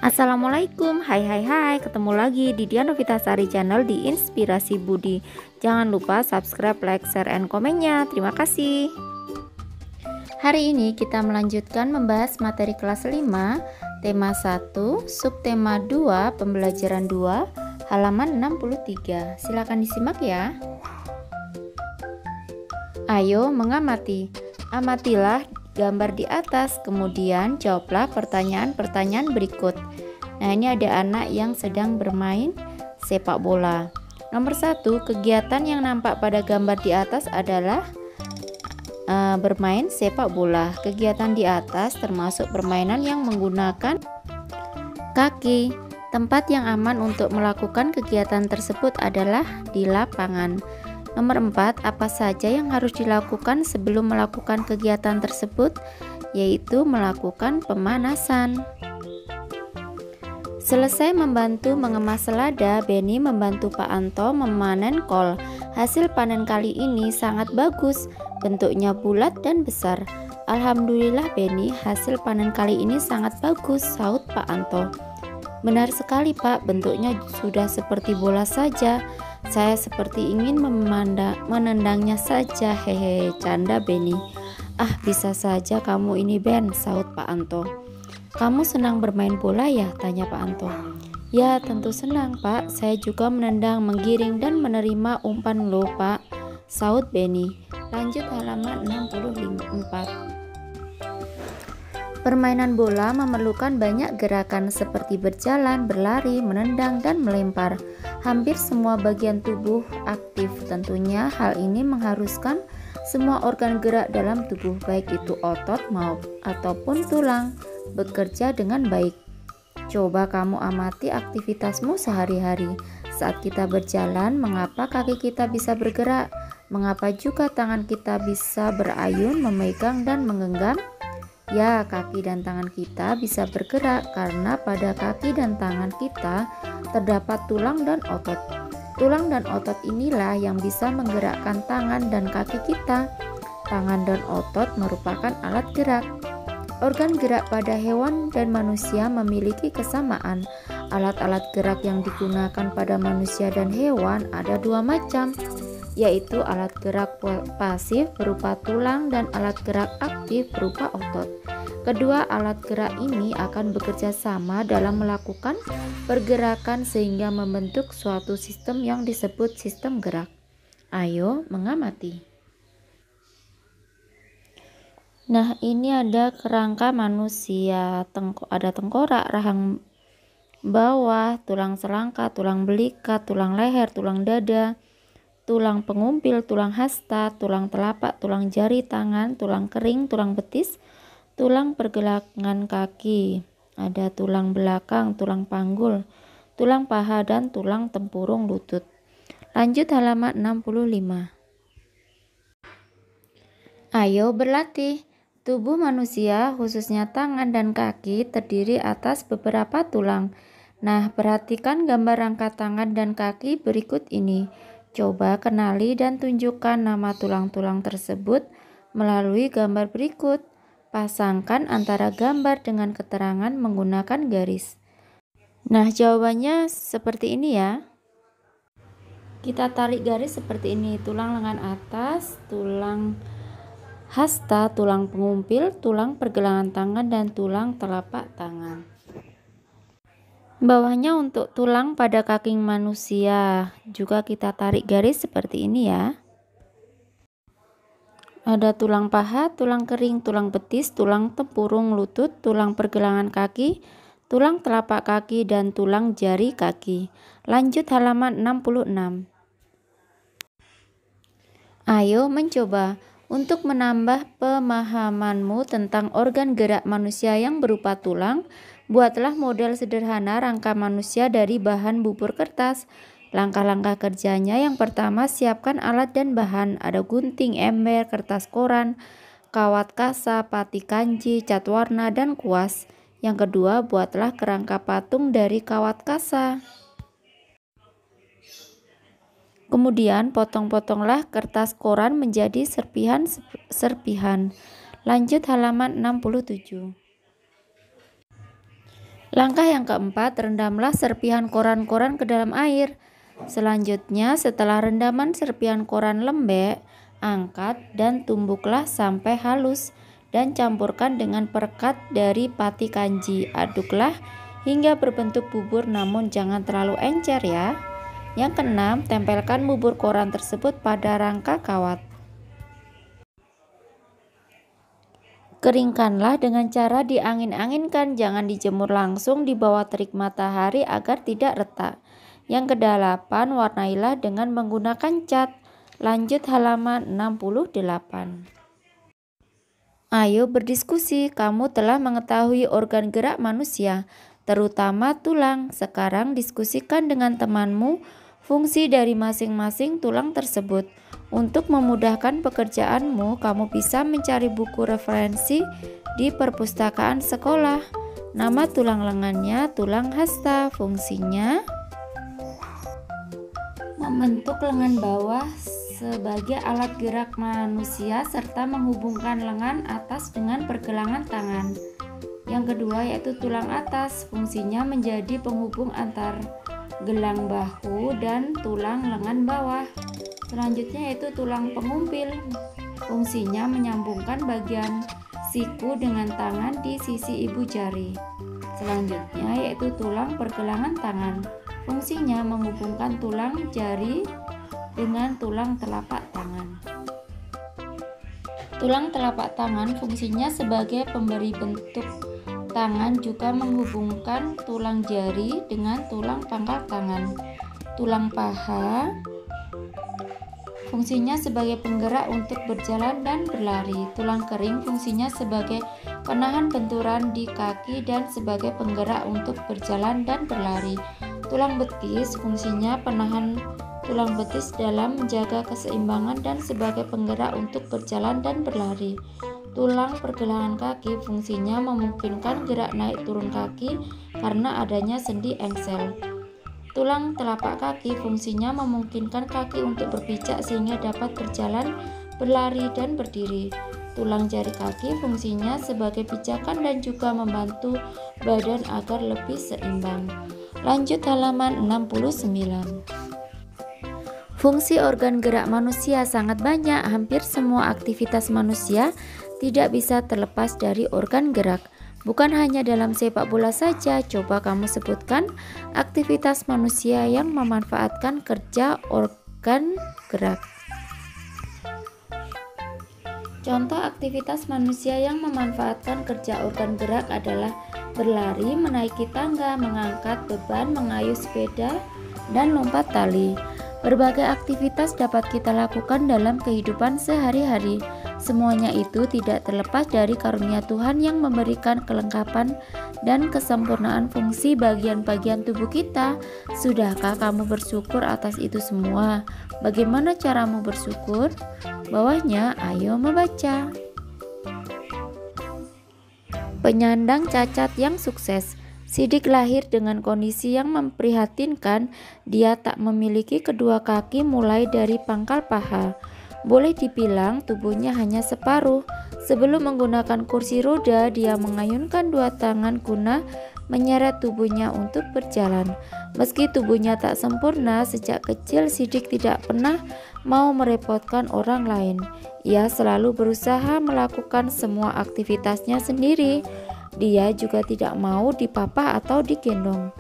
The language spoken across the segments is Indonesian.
Assalamualaikum, hai, ketemu lagi di Dian Novitasari Channel di Inspirasi Budi. Jangan lupa subscribe, like, share, and komennya. Terima kasih. Hari ini kita melanjutkan membahas materi kelas 5, tema 1, subtema 2, pembelajaran 2, halaman 63. Silakan disimak ya. Ayo mengamati. Amatilah gambar di atas, kemudian jawablah pertanyaan-pertanyaan berikut. Nah, ini ada anak yang sedang bermain sepak bola. Nomor 1, kegiatan yang nampak pada gambar di atas adalah bermain sepak bola. Kegiatan di atas termasuk permainan yang menggunakan kaki. Tempat yang aman untuk melakukan kegiatan tersebut adalah di lapangan. Nomor 4, apa saja yang harus dilakukan sebelum melakukan kegiatan tersebut? Yaitu melakukan pemanasan. Selesai membantu mengemas selada, Benny membantu Pak Anto memanen kol. Hasil panen kali ini sangat bagus, bentuknya bulat dan besar. Alhamdulillah Benny, hasil panen kali ini sangat bagus, sahut Pak Anto. Benar sekali Pak, bentuknya sudah seperti bola saja. Saya seperti ingin menendangnya saja, hehe, canda Benny. Ah, bisa saja kamu ini Ben, sahut Pak Anto. Kamu senang bermain bola ya? Tanya Pak Anto. Ya, tentu senang Pak, saya juga menendang, menggiring dan menerima umpan loh Pak, sahut Benny. Lanjut halaman 64. Permainan bola memerlukan banyak gerakan seperti berjalan, berlari, menendang, dan melempar. Hampir semua bagian tubuh aktif. Tentunya hal ini mengharuskan semua organ gerak dalam tubuh, baik itu otot ataupun tulang, bekerja dengan baik. Coba kamu amati aktivitasmu sehari-hari. Saat kita berjalan, mengapa kaki kita bisa bergerak? Mengapa juga tangan kita bisa berayun, memegang, dan menggenggam? Ya, kaki dan tangan kita bisa bergerak karena pada kaki dan tangan kita terdapat tulang dan otot. Tulang dan otot inilah yang bisa menggerakkan tangan dan kaki kita. Tangan dan otot merupakan alat gerak. Organ gerak pada hewan dan manusia memiliki kesamaan. Alat-alat gerak yang digunakan pada manusia dan hewan ada dua macam, yaitu alat gerak pasif berupa tulang dan alat gerak aktif berupa otot. Kedua alat gerak ini akan bekerja sama dalam melakukan pergerakan sehingga membentuk suatu sistem yang disebut sistem gerak. Ayo mengamati. Nah, ini ada kerangka manusia, ada tengkorak, rahang bawah, tulang selangka, tulang belikat, tulang leher, tulang dada, tulang pengumpil, tulang hasta, tulang telapak, tulang jari tangan, tulang kering, tulang betis, tulang pergelangan kaki, ada tulang belakang, tulang panggul, tulang paha, dan tulang tempurung lutut. Lanjut halaman 65. Ayo berlatih. Tubuh manusia, khususnya tangan dan kaki, terdiri atas beberapa tulang. Nah, perhatikan gambar rangka tangan dan kaki berikut ini. Coba kenali dan tunjukkan nama tulang-tulang tersebut melalui gambar berikut. Pasangkan antara gambar dengan keterangan menggunakan garis. Nah, jawabannya seperti ini ya. Kita tarik garis seperti ini. Tulang lengan atas, tulang hasta, tulang pengumpil, tulang pergelangan tangan, dan tulang telapak tangan. Bawahnya untuk tulang pada kaki manusia juga kita tarik garis seperti ini ya. Ada tulang paha, tulang kering, tulang betis, tulang tempurung lutut, tulang pergelangan kaki, tulang telapak kaki, dan tulang jari kaki. Lanjut halaman 66. Ayo mencoba. Untuk menambah pemahamanmu tentang organ gerak manusia yang berupa tulang, buatlah model sederhana rangka manusia dari bahan bubur kertas. Langkah-langkah kerjanya: yang pertama, siapkan alat dan bahan. Ada gunting, ember, kertas koran, kawat kasa, pati kanji, cat warna, dan kuas. Yang kedua, buatlah kerangka patung dari kawat kasa. Kemudian potong-potonglah kertas koran menjadi serpihan-serpihan. Lanjut halaman 67. Langkah yang keempat, rendamlah serpihan koran-koran ke dalam air. Selanjutnya, setelah rendaman serpihan koran lembek, angkat dan tumbuklah sampai halus dan campurkan dengan perekat dari pati kanji. Aduklah hingga berbentuk bubur, namun jangan terlalu encer ya. Yang keenam, tempelkan bubur koran tersebut pada rangka kawat. Keringkanlah dengan cara diangin-anginkan, jangan dijemur langsung di bawah terik matahari agar tidak retak. Yang kedelapan, warnailah dengan menggunakan cat. Lanjut halaman 68. Ayo berdiskusi, kamu telah mengetahui organ gerak manusia, terutama tulang. Sekarang diskusikan dengan temanmu fungsi dari masing-masing tulang tersebut. Untuk memudahkan pekerjaanmu, kamu bisa mencari buku referensi di perpustakaan sekolah. Nama tulang lengannya tulang hasta. Fungsinya membentuk lengan bawah sebagai alat gerak manusia serta menghubungkan lengan atas dengan pergelangan tangan. Yang kedua yaitu tulang atas. Fungsinya menjadi penghubung antar gelang bahu dan tulang lengan bawah. Selanjutnya yaitu tulang pengumpil. Fungsinya menyambungkan bagian siku dengan tangan di sisi ibu jari. Selanjutnya yaitu tulang pergelangan tangan. Fungsinya menghubungkan tulang jari dengan tulang telapak tangan. Tulang telapak tangan fungsinya sebagai pemberi bentuk tangan, juga menghubungkan tulang jari dengan tulang pangkal tangan. Tulang paha fungsinya sebagai penggerak untuk berjalan dan berlari. Tulang kering fungsinya sebagai penahan benturan di kaki dan sebagai penggerak untuk berjalan dan berlari. Tulang betis fungsinya penahan tulang betis dalam menjaga keseimbangan dan sebagai penggerak untuk berjalan dan berlari. Tulang pergelangan kaki fungsinya memungkinkan gerak naik turun kaki karena adanya sendi engsel. Tulang telapak kaki fungsinya memungkinkan kaki untuk berpijak sehingga dapat berjalan, berlari, dan berdiri. Tulang jari kaki fungsinya sebagai pijakan dan juga membantu badan agar lebih seimbang. Lanjut halaman 69. Fungsi organ gerak manusia sangat banyak. Hampir semua aktivitas manusia tidak bisa terlepas dari organ gerak. Bukan hanya dalam sepak bola saja, coba kamu sebutkan aktivitas manusia yang memanfaatkan kerja organ gerak. Contoh aktivitas manusia yang memanfaatkan kerja organ gerak adalah berlari, menaiki tangga, mengangkat beban, mengayuh sepeda, dan lompat tali. Berbagai aktivitas dapat kita lakukan dalam kehidupan sehari-hari. Semuanya itu tidak terlepas dari karunia Tuhan yang memberikan kelengkapan dan kesempurnaan fungsi bagian-bagian tubuh kita. Sudahkah kamu bersyukur atas itu semua? Bagaimana caramu bersyukur? Bawahnya, ayo membaca. Penyandang cacat yang sukses. Sidik lahir dengan kondisi yang memprihatinkan. Dia tak memiliki kedua kaki mulai dari pangkal paha. Boleh dibilang tubuhnya hanya separuh. Sebelum menggunakan kursi roda, dia mengayunkan dua tangan guna menyeret tubuhnya untuk berjalan. Meski tubuhnya tak sempurna, sejak kecil Sidik tidak pernah mau merepotkan orang lain. Ia selalu berusaha melakukan semua aktivitasnya sendiri. Dia juga tidak mau dipapah atau digendong.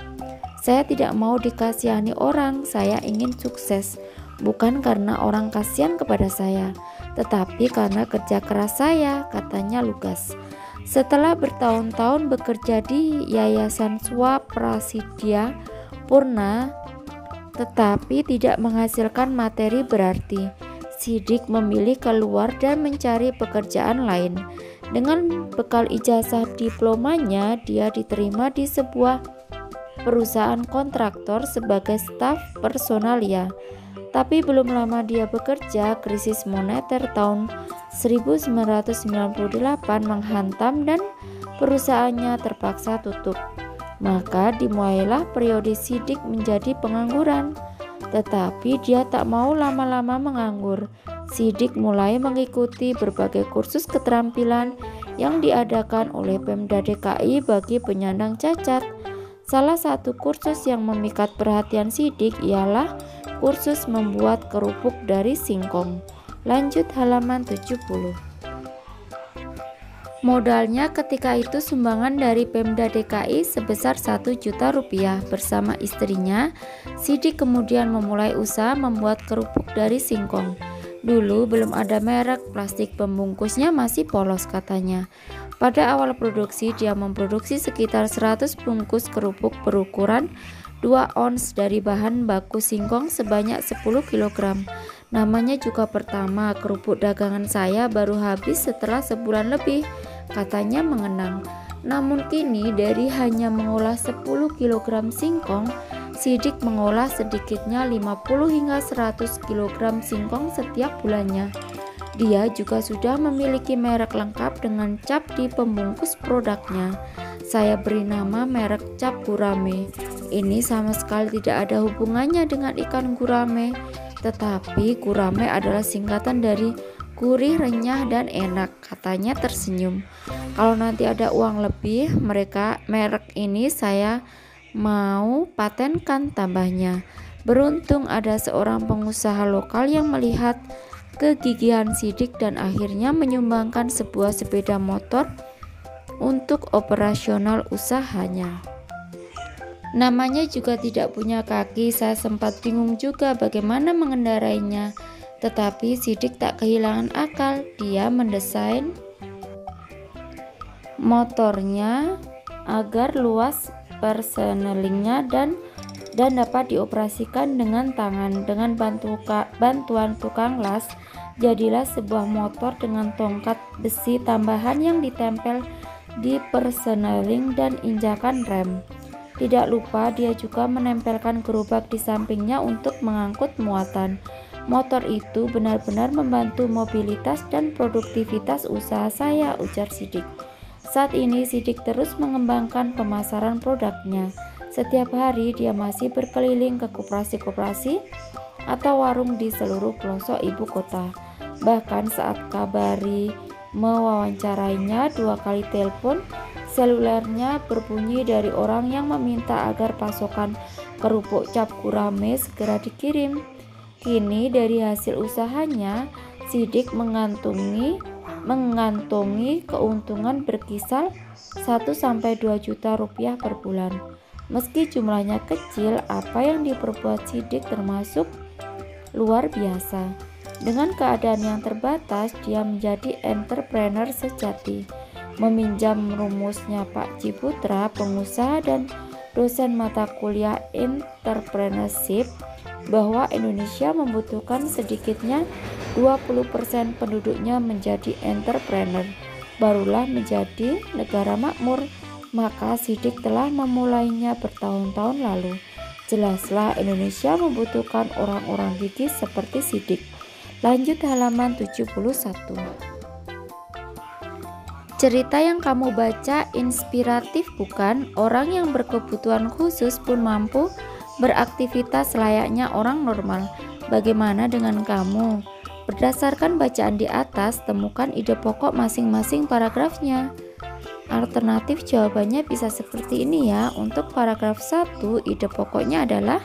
Saya tidak mau dikasihani orang, saya ingin sukses. Bukan karena orang kasihan kepada saya, tetapi karena kerja keras saya, katanya lugas. Setelah bertahun-tahun bekerja di Yayasan Swaprasidya Purna, tetapi tidak menghasilkan materi berarti, Sidik memilih keluar dan mencari pekerjaan lain. Dengan bekal ijazah diplomanya, dia diterima di sebuah perusahaan kontraktor sebagai staf personalia. Tapi belum lama dia bekerja, krisis moneter tahun 1998 menghantam dan perusahaannya terpaksa tutup. Maka dimulailah periode Sidik menjadi pengangguran. Tetapi dia tak mau lama-lama menganggur. Sidik mulai mengikuti berbagai kursus keterampilan yang diadakan oleh Pemda DKI bagi penyandang cacat. Salah satu kursus yang memikat perhatian Sidik ialah kursus membuat kerupuk dari singkong. Lanjut halaman 70. Modalnya ketika itu sumbangan dari Pemda DKI sebesar 1 juta rupiah. Bersama istrinya, Sidik kemudian memulai usaha membuat kerupuk dari singkong. Dulu belum ada merek, plastik pembungkusnya masih polos katanya. Pada awal produksi, dia memproduksi sekitar 100 bungkus kerupuk berukuran 2 ons dari bahan baku singkong sebanyak 10 kg. Namanya juga pertama, kerupuk dagangan saya baru habis setelah sebulan lebih, katanya mengenang. Namun kini dari hanya mengolah 10 kg singkong, Sidik mengolah sedikitnya 50 hingga 100 kg singkong setiap bulannya. Dia juga sudah memiliki merek lengkap dengan cap di pembungkus produknya. Saya beri nama merek cap gurame. Ini sama sekali tidak ada hubungannya dengan ikan gurame, tetapi gurame adalah singkatan dari gurih, renyah, dan enak, katanya tersenyum. Kalau nanti ada uang lebih, merek ini saya mau patenkan, tambahnya. Beruntung ada seorang pengusaha lokal yang melihat kegigihan Sidik dan akhirnya menyumbangkan sebuah sepeda motor untuk operasional usahanya. Namanya juga tidak punya kaki, saya sempat bingung juga bagaimana mengendarainya. Tetapi Sidik tak kehilangan akal, dia mendesain motornya agar luas persenelingnya dan dapat dioperasikan dengan tangan. Dengan bantuan tukang las, jadilah sebuah motor dengan tongkat besi tambahan yang ditempel di perseneling dan injakan rem. Tidak lupa dia juga menempelkan gerobak di sampingnya untuk mengangkut muatan. Motor itu benar-benar membantu mobilitas dan produktivitas usaha saya, ujar Sidik. Saat ini Sidik terus mengembangkan pemasaran produknya. Setiap hari dia masih berkeliling ke koperasi-koperasi atau warung di seluruh pelosok ibu kota. Bahkan saat Kabari mewawancarainya 2 kali telepon selulernya berbunyi dari orang yang meminta agar pasokan kerupuk cap gurame segera dikirim. Kini dari hasil usahanya, Sidik mengantongi keuntungan berkisar 1-2 juta rupiah per bulan. Meski jumlahnya kecil, apa yang diperbuat Sidik termasuk luar biasa. Dengan keadaan yang terbatas, dia menjadi entrepreneur sejati. Meminjam rumusnya Pak Ciputra, pengusaha dan dosen mata kuliah entrepreneurship, bahwa Indonesia membutuhkan sedikitnya 20% penduduknya menjadi entrepreneur, barulah menjadi negara makmur. Maka Sidik telah memulainya bertahun-tahun lalu. Jelaslah Indonesia membutuhkan orang-orang gigih seperti Sidik. Lanjut halaman 71. Cerita yang kamu baca inspiratif bukan? Orang yang berkebutuhan khusus pun mampu beraktivitas layaknya orang normal. Bagaimana dengan kamu? Berdasarkan bacaan di atas, temukan ide pokok masing-masing paragrafnya. Alternatif jawabannya bisa seperti ini ya. Untuk paragraf 1, ide pokoknya adalah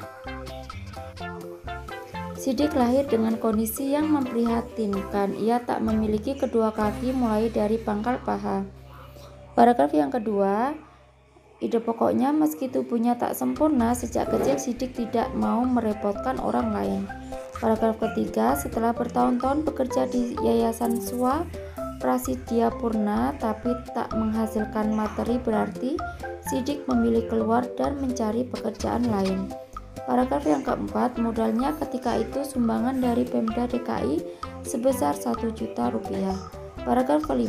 Sidik lahir dengan kondisi yang memprihatinkan. Ia tak memiliki kedua kaki mulai dari pangkal paha. Paragraf yang kedua, ide pokoknya meski tubuhnya tak sempurna, sejak kecil Sidik tidak mau merepotkan orang lain. Paragraf ketiga, setelah bertahun-tahun bekerja di Yayasan Swa Prasidya Purna tapi tak menghasilkan materi berarti Sidik memilih keluar dan mencari pekerjaan lain. Paragraf yang keempat, modalnya ketika itu sumbangan dari Pemda DKI sebesar 1 juta rupiah. Paragraf yang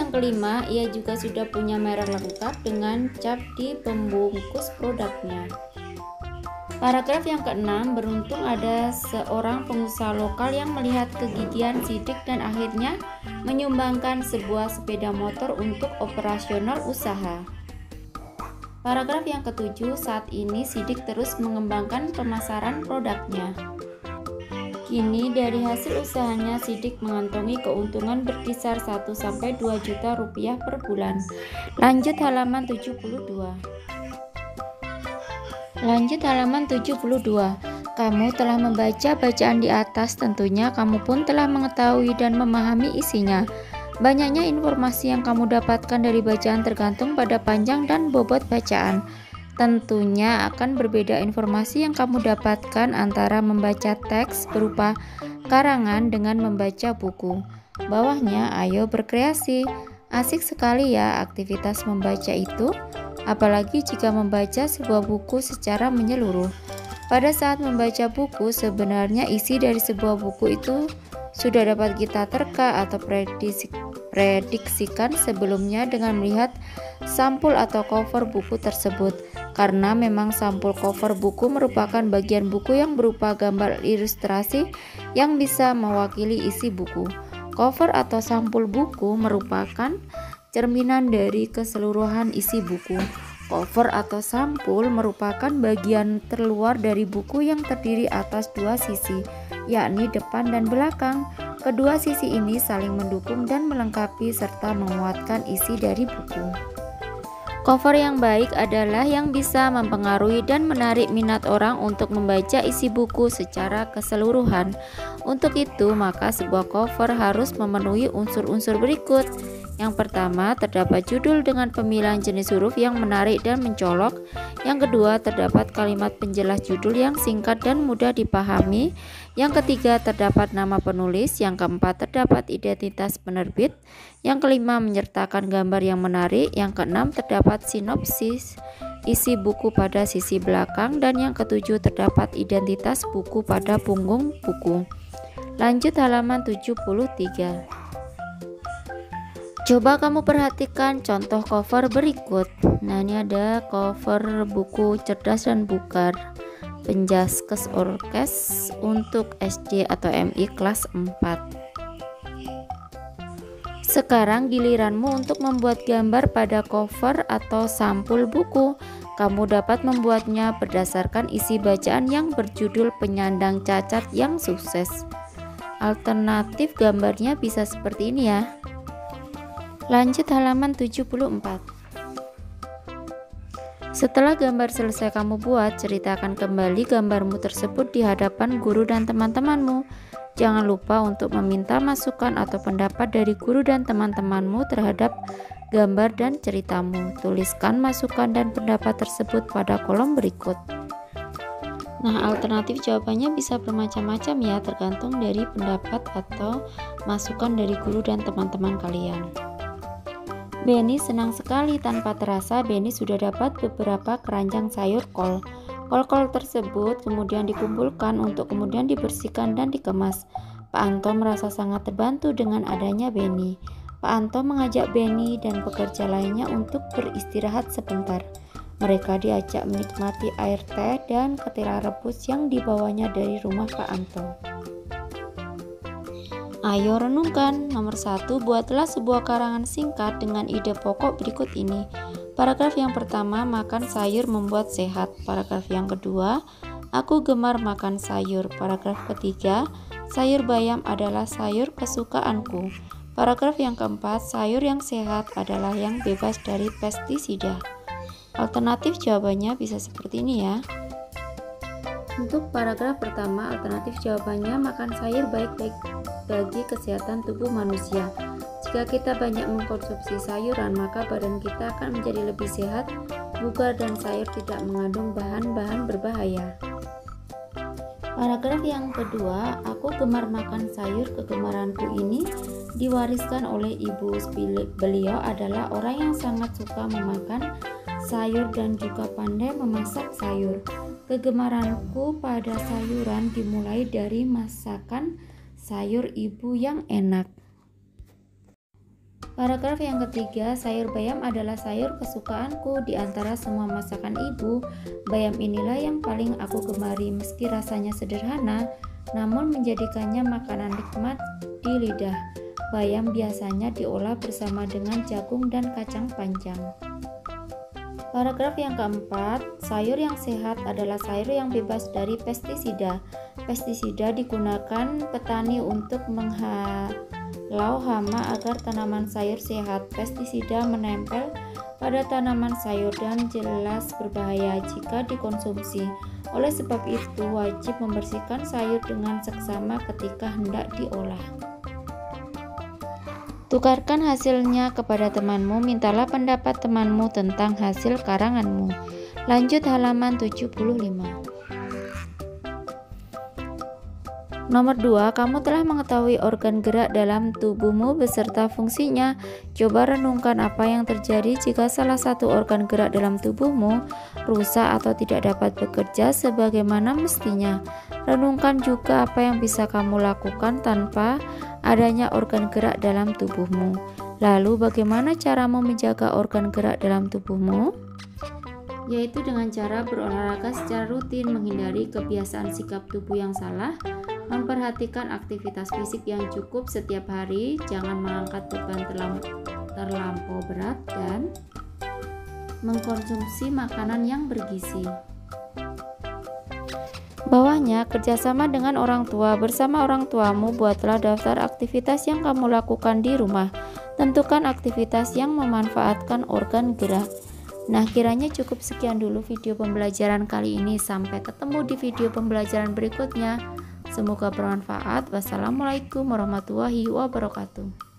kelima, ia juga sudah punya merek lengkap dengan cap di pembungkus produknya. Paragraf yang keenam, beruntung ada seorang pengusaha lokal yang melihat kegigihan Sidik dan akhirnya menyumbangkan sebuah sepeda motor untuk operasional usaha. Paragraf yang ketujuh, saat ini Sidik terus mengembangkan pemasaran produknya. Kini dari hasil usahanya Sidik mengantongi keuntungan berkisar 1-2 juta rupiah per bulan. Lanjut halaman 72. Kamu telah membaca bacaan di atas, tentunya kamu pun telah mengetahui dan memahami isinya. Banyaknya informasi yang kamu dapatkan dari bacaan tergantung pada panjang dan bobot bacaan. Tentunya akan berbeda informasi yang kamu dapatkan antara membaca teks berupa karangan dengan membaca buku. Bawahnya, ayo berkreasi. Asik sekali ya aktivitas membaca itu, apalagi jika membaca sebuah buku secara menyeluruh. Pada saat membaca buku, sebenarnya isi dari sebuah buku itu sudah dapat kita terka atau prediksikan sebelumnya dengan melihat sampul atau cover buku tersebut. Karena memang sampul cover buku merupakan bagian buku yang berupa gambar ilustrasi yang bisa mewakili isi buku. Cover atau sampul buku merupakan cerminan dari keseluruhan isi buku. Cover atau sampul merupakan bagian terluar dari buku yang terdiri atas dua sisi, yakni depan dan belakang. Kedua sisi ini saling mendukung dan melengkapi serta menguatkan isi dari buku. Cover yang baik adalah yang bisa mempengaruhi dan menarik minat orang untuk membaca isi buku secara keseluruhan. Untuk itu, maka sebuah cover harus memenuhi unsur-unsur berikut. Yang pertama, terdapat judul dengan pemilihan jenis huruf yang menarik dan mencolok. Yang kedua, terdapat kalimat penjelas judul yang singkat dan mudah dipahami. Yang ketiga, terdapat nama penulis. Yang keempat, terdapat identitas penerbit. Yang kelima, menyertakan gambar yang menarik. Yang keenam, terdapat sinopsis isi buku pada sisi belakang. Dan yang ketujuh, terdapat identitas buku pada punggung buku. Lanjut halaman 73. Coba kamu perhatikan contoh cover berikut. Nah, ini ada cover buku Cerdas dan Bukar Penjaskes Orkes untuk SD atau MI kelas 4. Sekarang giliranmu untuk membuat gambar pada cover atau sampul buku. Kamu dapat membuatnya berdasarkan isi bacaan yang berjudul Penyandang Cacat yang Sukses. Alternatif gambarnya bisa seperti ini ya. Lanjut halaman 74. Setelah gambar selesai kamu buat, ceritakan kembali gambarmu tersebut di hadapan guru dan teman-temanmu. Jangan lupa untuk meminta masukan atau pendapat dari guru dan teman-temanmu terhadap gambar dan ceritamu. Tuliskan masukan dan pendapat tersebut pada kolom berikut. Nah, alternatif jawabannya bisa bermacam-macam ya, tergantung dari pendapat atau masukan dari guru dan teman-teman kalian. Benny senang sekali. Tanpa terasa Benny sudah dapat beberapa keranjang sayur kol. Kol-kol tersebut kemudian dikumpulkan untuk kemudian dibersihkan dan dikemas. Pak Anto merasa sangat terbantu dengan adanya Benny. Pak Anto mengajak Benny dan pekerja lainnya untuk beristirahat sebentar. Mereka diajak menikmati air teh dan ketela rebus yang dibawanya dari rumah Pak Anto. Ayo renungkan. Nomor 1, buatlah sebuah karangan singkat dengan ide pokok berikut ini. Paragraf yang pertama, makan sayur membuat sehat. Paragraf yang kedua, aku gemar makan sayur. Paragraf ketiga, sayur bayam adalah sayur kesukaanku. Paragraf yang keempat, sayur yang sehat adalah yang bebas dari pestisida. Alternatif jawabannya bisa seperti ini ya. Untuk paragraf pertama, alternatif jawabannya makan sayur baik bagi kesehatan tubuh manusia. Jika kita banyak mengkonsumsi sayuran, maka badan kita akan menjadi lebih sehat, bugar, dan sayur tidak mengandung bahan-bahan berbahaya. Paragraf yang kedua, aku gemar makan sayur. Kegemaranku ini diwariskan oleh ibu. Beliau adalah orang yang sangat suka memakan sayur dan juga pandai memasak sayur. Kegemaranku pada sayuran dimulai dari masakan sayur ibu yang enak. Paragraf yang ketiga, sayur bayam adalah sayur kesukaanku. Di antara semua masakan ibu, bayam inilah yang paling aku gemari. Meski rasanya sederhana, namun menjadikannya makanan nikmat di lidah. Bayam biasanya diolah bersama dengan jagung dan kacang panjang. Paragraf yang keempat, sayur yang sehat adalah sayur yang bebas dari pestisida. pestisida digunakan petani untuk menghalau hama agar tanaman sayur sehat. Pestisida menempel pada tanaman sayur dan jelas berbahaya jika dikonsumsi. Oleh sebab itu, wajib membersihkan sayur dengan seksama ketika hendak diolah. Tukarkan hasilnya kepada temanmu, mintalah pendapat temanmu tentang hasil karanganmu. Lanjut halaman 75. Nomor 2, kamu telah mengetahui organ gerak dalam tubuhmu beserta fungsinya. Coba renungkan apa yang terjadi jika salah satu organ gerak dalam tubuhmu rusak atau tidak dapat bekerja sebagaimana mestinya. Renungkan juga apa yang bisa kamu lakukan tanpa adanya organ gerak dalam tubuhmu. Lalu bagaimana caramu menjaga organ gerak dalam tubuhmu? Yaitu dengan cara berolahraga secara rutin, menghindari kebiasaan sikap tubuh yang salah, memperhatikan aktivitas fisik yang cukup setiap hari, jangan mengangkat beban terlampau berat, dan mengkonsumsi makanan yang bergizi. Bawahnya, kerjasama dengan orang tua. Bersama orang tuamu, buatlah daftar aktivitas yang kamu lakukan di rumah. Tentukan aktivitas yang memanfaatkan organ gerak. Nah, kiranya cukup sekian dulu video pembelajaran kali ini. Sampai ketemu di video pembelajaran berikutnya. Semoga bermanfaat. Wassalamualaikum warahmatullahi wabarakatuh.